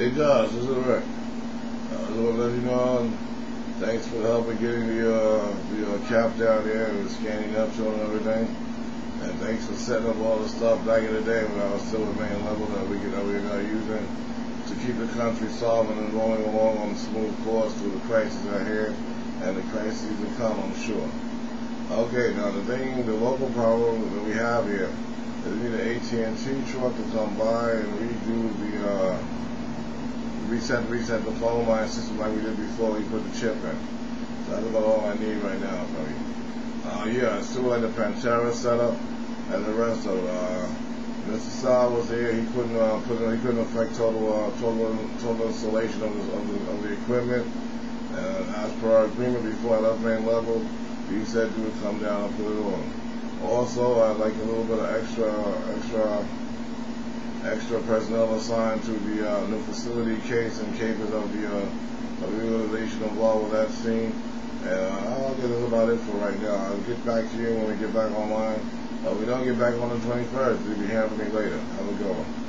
It does. This is Rick. I just want to let you know, thanks for helping getting the cap down there and scanning up, showing everything. And thanks for setting up all the stuff back in the day when I was still at main level that we were using to keep the country solving and rolling along on a smooth course through the crises ahead and the crises to come, I'm sure. Okay, now the local problem that we have here is we need an AT&T truck to come by and redo the reset the phone line system like we did before we put the chip in. So that's about all I need right now, buddy. Yeah, it's still like the Pantera setup and the rest of Mr. Saab was here. He couldn't affect total installation of the equipment. And as per our agreement before I left main level, he said he would come down and put it on. Also, I'd like a little bit of extra personnel assigned to the new facility case in case of the realization involved with that scene. And I guess that's about it for right now. I'll get back to you when we get back online. We don't get back on the 21st. You'll be hearing from me later. Have a good one.